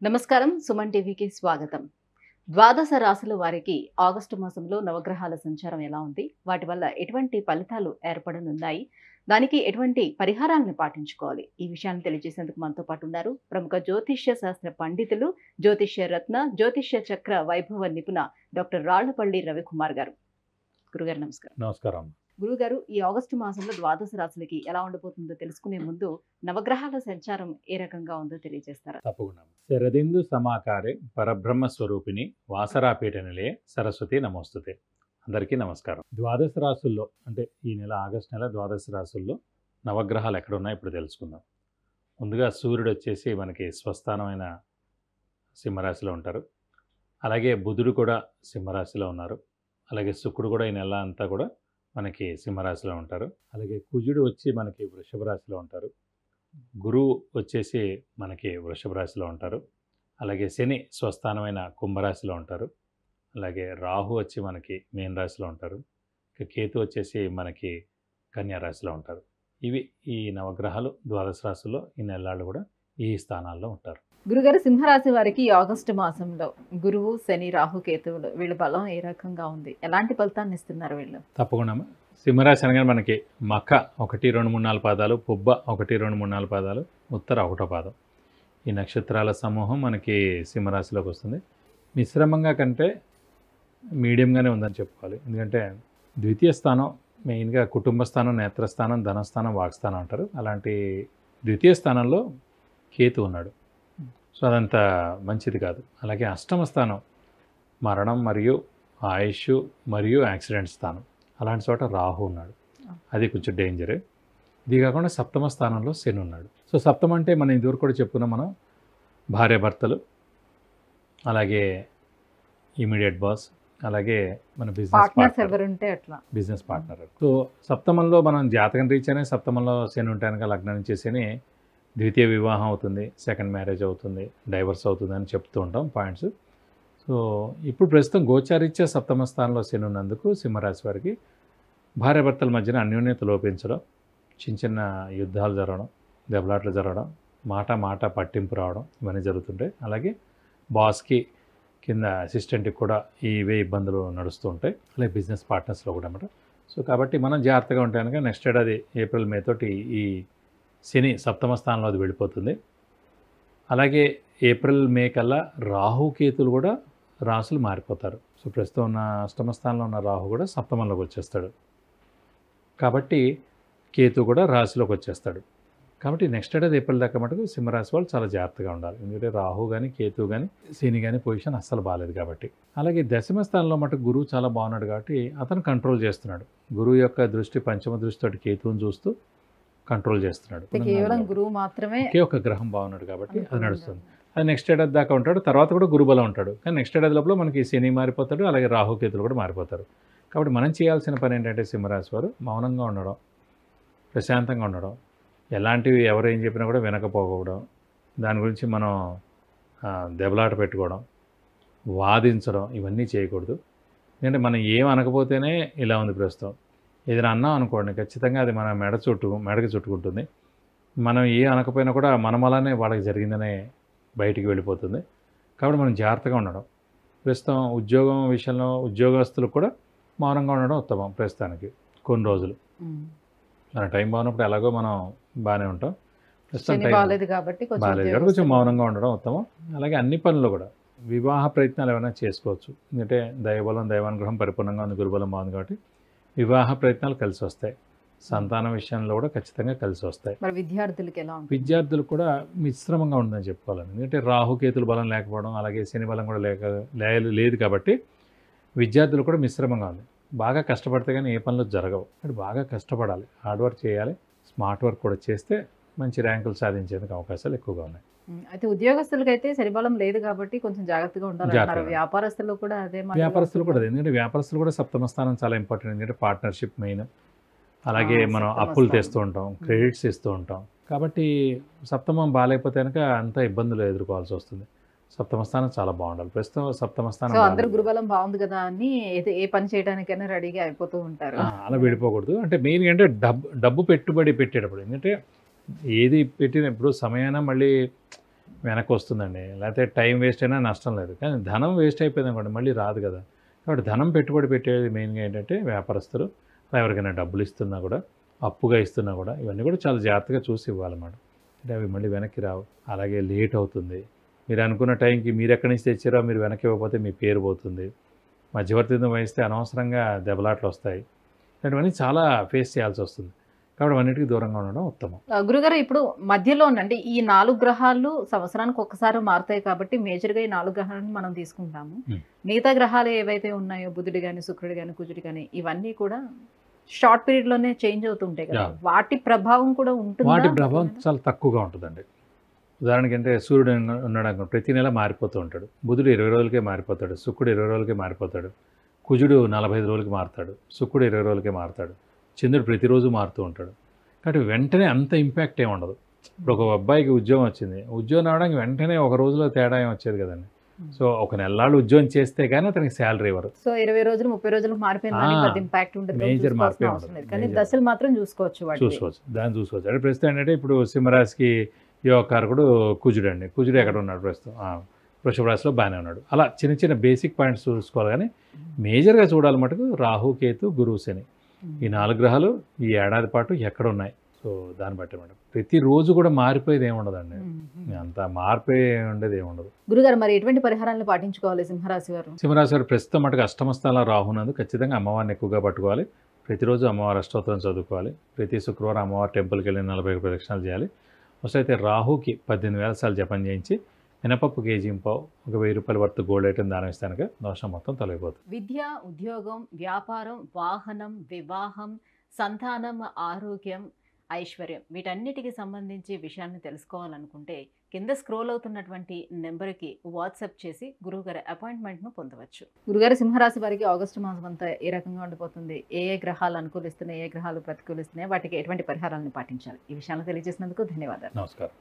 నమస్కారం. సుమన్ టీవీకి స్వాగతం. ద్వాదశ రాశుల వారికి ఆగస్టు మాసంలో నవగ్రహాల సంచారం ఎలా ఉంది? వాటి వల్ల ఎటువంటి ఫలితాలు ఏర్పడనున్నాయి? దానికి ఎటువంటి పరిహారాలను పాటించుకోవాలి? ఈ విషయాన్ని తెలియజేసేందుకు మనతో పాటు ఉన్నారు ప్రముఖ జ్యోతిష్య శాస్త్ర పండితులు, జ్యోతిష్య రత్న, జ్యోతిష్య చక్ర వైభవ నిపుణ డాక్టర్ రాళ్లపల్లి రవికుమార్ గారు. గురుగారు నమస్కారం. నమస్కారం. గురుగారు, ఈ ఆగస్టు మాసంలో ద్వాదశ రాశులకి ఎలా ఉండబోతుందో తెలుసుకునే ముందు నవగ్రహాల సంచారం ఏ రకంగా ఉందో తెలియజేస్తారా? తప్పకుండా. శరదిందు సమాకారే పరబ్రహ్మ స్వరూపిణి వాసరాపీఠ నిలయే సరస్వతి నమోస్తుతే. అందరికీ నమస్కారం. ద్వాదశ రాశుల్లో అంటే ఈ నెల ఆగస్టు నెల ద్వాదశ రాశుల్లో నవగ్రహాలు ఎక్కడ ఉన్నాయో ఇప్పుడు తెలుసుకుందాం. ముందుగా సూర్యుడు వచ్చేసి మనకి స్వస్థానమైన సింహరాశిలో ఉంటారు. అలాగే బుధుడు కూడా సింహరాశిలో ఉన్నారు. అలాగే శుక్రుడు కూడా ఈ నెల అంతా కూడా మనకి సింహరాశిలో ఉంటారు. అలాగే కుజుడు వచ్చి మనకి వృషభ రాశిలో ఉంటారు. గురువు వచ్చేసి మనకి వృషభ రాశిలో ఉంటారు. అలాగే శని స్వస్థానమైన కుంభరాశిలో ఉంటారు. అలాగే రాహు వచ్చి మనకి మీన రాశిలో ఉంటారు. ఇక కేతు వచ్చేసి మనకి కన్యా రాశిలో ఉంటారు. ఇవి ఈ నవగ్రహాలు ద్వాదశ రాశుల్లో ఈ నెలలు కూడా ఈ స్థానాల్లో ఉంటారు. గురుగారు, సింహరాశి వారికి ఈ ఆగస్టు మాసంలో గురువు, శని, రాహు, కేతువులు వీళ్ళ బలం ఏ రకంగా ఉంది? ఎలాంటి ఫలితాన్ని ఇస్తున్నారు వీళ్ళు? తప్పకుండా సింహరాశి అనగానే మనకి మఖ 1, 2, 3, 4 పాదాలు, పుబ్బ 1, 2, 3, 4 పాదాలు, ఉత్తర 1వ పాదం. ఈ నక్షత్రాల సమూహం మనకి సింహరాశిలోకి వస్తుంది. మిశ్రమంగా కంటే మీడియంగానే ఉందని చెప్పుకోవాలి. ఎందుకంటే ద్వితీయ స్థానం మెయిన్గా కుటుంబ స్థానం, నేత్రస్థానం, ధనస్థానం, వాక్స్థానం అంటారు. అలాంటి ద్వితీయ స్థానంలో కేతు ఉన్నాడు. సో అదంత మంచిది కాదు. అలాగే అష్టమ స్థానం మరణం మరియు ఆయుష్ మరియు యాక్సిడెంట్ స్థానం. అలాంటి చోట రాహు ఉన్నాడు. అది కొంచెం డేంజరే. ఇది కాకుండా సప్తమ స్థానంలో శని ఉన్నాడు. సో సప్తమం అంటే మనం ఇదివరకు కూడా చెప్పుకున్నాం, మనం భార్యాభర్తలు, అలాగే ఇమీడియట్ బాస్, అలాగే మన బిజినెస్ పార్ట్నర్. సో సప్తమంలో మనం జాతకం రీత్యానే సప్తమంలో శని ఉంటే కనుక లగ్నం నుంచి శని ద్వితీయ వివాహం అవుతుంది, సెకండ్ మ్యారేజ్ అవుతుంది, డైవర్స్ అవుతుంది అని చెప్తూ ఉంటాం పాయింట్స్. సో ఇప్పుడు ప్రస్తుతం గోచారీత్యా సప్తమ స్థానంలో శని ఉన్నందుకు సింహరాశి వారికి భార్యాభర్తల మధ్యన అన్యోన్యత లోపించడం, చిన్న చిన్న యుద్ధాలు జరగడం, దెబ్బలాట్లు జరగడం, మాట పట్టింపు రావడం, ఇవన్నీ జరుగుతుంటాయి. అలాగే బాస్కి కింద అసిస్టెంట్కి కూడా ఇవే ఇబ్బందులు నడుస్తూ ఉంటాయి. అలాగే బిజినెస్ పార్ట్నర్స్లో కూడా అన్నమాట. సో కాబట్టి మనం జాగ్రత్తగా ఉంటే కనుక నెక్స్ట్ ఏడాది ఏప్రిల్, మే తోటి ఈ శని సప్తమ స్థానంలో అది వెళ్ళిపోతుంది. అలాగే ఏప్రిల్, మే కల్లా రాహుకేతులు కూడా రాసులు మారిపోతారు. సో ప్రస్తుతం ఉన్న అష్టమ స్థానంలో ఉన్న రాహు కూడా సప్తమంలోకి వచ్చేస్తాడు. కాబట్టి కేతు కూడా రాశిలోకి వచ్చేస్తాడు. కాబట్టి నెక్స్ట్ ఏడాది ఏప్రిల్ దాకా మటుకు సింహరాశి వాళ్ళు చాలా జాగ్రత్తగా ఉండాలి. ఎందుకంటే రాహు కానీ, కేతు కానీ, శని కానీ పొజిషన్ అస్సలు బాగాలేదు కాబట్టి. అలాగే దశమ స్థానంలో మటుకు గురువు చాలా బాగున్నాడు కాబట్టి అతను కంట్రోల్ చేస్తున్నాడు. గురువు యొక్క దృష్టి పంచమ దృష్టితోటి కేతువుని చూస్తూ కంట్రోల్ చేస్తున్నాడు. కేవలం గురువు మాత్రమే, ఒకే ఒక గ్రహం బాగున్నాడు కాబట్టి అది నడుస్తుంది. అది నెక్స్ట్ ఏడాది దాకా ఉంటాడు. తర్వాత కూడా గురుబలం ఉంటాడు. కానీ నెక్స్ట్ ఏడాది లోపల మనకి శని మారిపోతాడు, అలాగే రాహుకేతులు కూడా మారిపోతారు. కాబట్టి మనం చేయాల్సిన పని ఏంటంటే సింహరాశి వారు మౌనంగా ఉండడం, ప్రశాంతంగా ఉండడం, ఎలాంటివి ఎవరు ఏం చెప్పినా కూడా వినకపోవడం, దాని గురించి మనం దెబ్బలాట పెట్టుకోవడం, వాదించడం, ఇవన్నీ చేయకూడదు. ఎందుకంటే మనం ఏం అనకపోతేనే ఇలా ఉంది ప్రస్తుతం. ఏదైనా అన్నాం అనుకోండి ఖచ్చితంగా అది మన మెడకి చుట్టుకుంటుంది. మనం ఏ అనకపోయినా కూడా మనం అలానే వాళ్ళకి జరిగిందనే బయటికి వెళ్ళిపోతుంది. కాబట్టి మనం జాగ్రత్తగా ఉండడం. ప్రస్తుతం ఉద్యోగం విషయంలో ఉద్యోగస్తులకు కూడా మౌనంగా ఉండడం ఉత్తమం. ప్రస్తుతానికి కొన్ని రోజులు మన టైం బాగున్నప్పుడు ఎలాగో మనం బాగానే ఉంటాం. ప్రస్తుతం టైం బాగాలేదు కాబట్టి కొంచెం మౌనంగా ఉండడం ఉత్తమం. అలాగే అన్ని పనులు కూడా వివాహ ప్రయత్నాలు ఏమైనా చేసుకోవచ్చు. ఎందుకంటే దైవబలం, దైవానుగ్రహం పరిపూర్ణంగా ఉంది, గురుబలం బాగుంది కాబట్టి వివాహ ప్రయత్నాలు కలిసి వస్తాయి. సంతానం విషయంలో కూడా ఖచ్చితంగా కలిసి వస్తాయి. విద్యార్థులకు ఎలా ఉంటుంది? విద్యార్థులకు కూడా మిశ్రమంగా ఉందని చెప్పుకోవాలని. ఎందుకంటే రాహుకేతుల బలం లేకపోవడం, అలాగే శని బలం కూడా లేదు కాబట్టి విద్యార్థులు కూడా మిశ్రమంగా ఉంది. బాగా కష్టపడితే కానీ ఏ పనులు జరగవు. అంటే బాగా కష్టపడాలి, హార్డ్ వర్క్ చేయాలి, స్మార్ట్ వర్క్ కూడా చేస్తే మంచి ర్యాంకులు సాధించేందుకు అవకాశాలు ఎక్కువగా ఉన్నాయి. అయితే ఉద్యోగస్తులకి అయితే శనిబలం లేదు కాబట్టి కొంచెం జాగ్రత్తగా ఉండాలి. వ్యాపారస్తులు కూడా అదే, ఎందుకంటే వ్యాపారస్తులు కూడా సప్తమ స్థానం చాలా ఇంపార్టెంట్. ఎందుకంటే పార్ట్నర్షిప్ మెయిన్. అలాగే మనం అప్పులు తెస్తూ ఉంటాం, క్రెడిట్స్ ఇస్తూ ఉంటాం. కాబట్టి సప్తమం బాగాలేకపోతే కనుక అంత ఇబ్బందులు ఎదుర్కోవాల్సి వస్తుంది. సప్తమ స్థానం చాలా బాగుండాలి. ప్రస్తుతం సప్తమ స్థానం అందరూ గురుబలం బాగుంది కదా అని ఏ పని చేయడానికైనా రెడీగా అయిపోతూ ఉంటారు. అలా వెళ్ళిపోకూడదు. అంటే మెయిన్ అంటే డబ్బు పెట్టుబడి పెట్టేటప్పుడు, ఎందుకంటే ఏది పెట్టినప్పుడు సమయాన మళ్ళీ వెనక్కి వస్తుందండి. లేకపోతే టైం వేస్ట్ అయినా నష్టం లేదు. కానీ ధనం వేస్ట్ అయిపోయింది అనుకోండి మళ్ళీ రాదు కదా. కాబట్టి ధనం పెట్టుబడి పెట్టేది మెయిన్గా ఏంటంటే వ్యాపారస్తులు ఎవరికైనా డబ్బులు ఇస్తున్నా కూడా, అప్పుగా ఇస్తున్నా కూడా ఇవన్నీ కూడా చాలా జాగ్రత్తగా చూసి ఇవ్వాలన్నమాట. అంటే అవి మళ్ళీ వెనక్కి రావు. అలాగే లేట్ అవుతుంది. మీరు అనుకున్న టైంకి మీరు ఎక్కడి నుంచి తెచ్చారో మీరు వెనక్కి ఇవ్వకపోతే మీ పేరు పోతుంది. మధ్యవర్తిత్వం వహిస్తే అనవసరంగా దెబ్బలాట్లు వస్తాయి. ఇలాంటివన్నీ చాలా ఫేస్ చేయాల్సి వస్తుంది. కాబట్టి అన్నిటికీ దూరంగా ఉండడం ఉత్తమం. గురుగారు ఇప్పుడు మధ్యలో అంటే ఈ 4 గ్రహాలు సంవత్సరానికి ఒక్కసారి మారుతాయి కాబట్టి మేజర్గా ఈ 4 గ్రహాలను మనం తీసుకుంటాము. మిగతా గ్రహాలు ఏవైతే ఉన్నాయో బుధుడు కానీ, శుక్రుడు కానీ, కుజుడు కానీ ఇవన్నీ కూడా షార్ట్ పీరియడ్ లోనే చేంజ్ అవుతుంటాయి కదా. వాటి ప్రభావం కూడా ఉంటుంది. వాటి ప్రభావం చాలా తక్కువగా ఉంటుందండి. ఉదాహరణకి అంటే సూర్యుడు ఉన్నాడు ప్రతి నెల మారిపోతూ ఉంటాడు. బుధుడు 20 రోజులకే మారిపోతాడు. శుక్రుడు 20 రోజులకే మారిపోతాడు. కుజుడు 45 రోజులకి మారుతాడు. శుక్రుడు 20 రోజులకే మారుతాడు. చంద్రుడు ప్రతిరోజు మారుతూ ఉంటాడు. కాబట్టి వెంటనే అంత ఇంపాక్ట్ ఏమి ఉండదు. ఇప్పుడు ఒక అబ్బాయికి ఉద్యోగం వచ్చింది. ఉద్యోగం రావడానికి వెంటనే ఒక రోజులో తేడా ఏమి వచ్చేది కదండి. సో ఒక నెలలాళ్ళు ఉద్యోగం చేస్తే కానీ అతనికి శాలరీ ఇవ్వరు. సో 20 రోజులు 30 రోజులు మారిపోయింది ఇంపాక్ట్ ఉంటుంది. మేజర్ మార్పే ఉంటుంది. కానీ దశలు మాత్రం చూసుకోవచ్చు. దాన్ని చూసుకోవచ్చు. అంటే ప్రస్తుతం ఏంటంటే ఇప్పుడు సింహరాశికి యోగకారకుడు కుజుడు అండి. కుజుడు ఎక్కడ ఉన్నాడు ప్రస్తుతం? వృషభ రాశిలో బాగానే ఉన్నాడు. అలా చిన్న చిన్న బేసిక్ పాయింట్స్ చూసుకోవాలి. కానీ మేజర్గా చూడాలి మటుకు రాహు, కేతు, గురువు, శని ఈ 4 గ్రహాలు ఈ ఏడాది పాటు ఎక్కడ ఉన్నాయి. సో దాన్ని బట్టి మేడం ప్రతిరోజు కూడా మారిపోయేది ఏమి ఉండదండి. అంత మార్పే ఉండేది ఏమి ఉండదు. గురుగారు మరి ఎటువంటి పరిహారాలను పాటించుకోవాలి సింహరాశి వారు? సింహరాశి వారు ప్రస్తుతం మటుకు అష్టమ స్థానంలో రాహునందు ఖచ్చితంగా అమ్మవారిని ఎక్కువగా పట్టుకోవాలి. ప్రతిరోజు అమ్మవారి అష్టోత్తరం చదువుకోవాలి. ప్రతి శుక్రవారం అమ్మవారి టెంపుల్కి వెళ్ళి 40 ప్రదక్షిణాలు చేయాలి. ఫస్ట్ అయితే రాహుకి 18,000 సార్లు జపం చేయించి మినపప్పు కేజీ పావు ఒక 1000 రూపాయల వర్త్ గోల్డ్ ఐటమ్ దానం ఇస్తానుక దోషం మొత్తం తొలగిపోతుంది. విద్య, ఉద్యోగం, వ్యాపారం, వాహనం, వివాహం, సంతానం, ఆరోగ్యం, ఐశ్వర్యం వీటన్నిటికి సంబంధించి విషయాన్ని తెలుసుకోవాలనుకుంటే కింద స్క్రోల్ అవుతున్నటువంటి నెంబర్కి వాట్సాప్ చేసి గురువుగారి అపాయింట్మెంట్ను పొందవచ్చు. గురుగారు సింహరాశి వారికి ఆగస్టు మాసం అంతా ఏ రకంగా ఉండిపోతుంది, ఏ ఏ గ్రహాలు అనుకూలిస్తున్నాయి, ఏ గ్రహాలు ప్రతికూలిస్తున్నాయి, వాటికి ఎటువంటి పరిహారాలను పాటించాలి, ఈ విషయాలను తెలియజేసినందుకు ధన్యవాదాలు. నమస్కారం.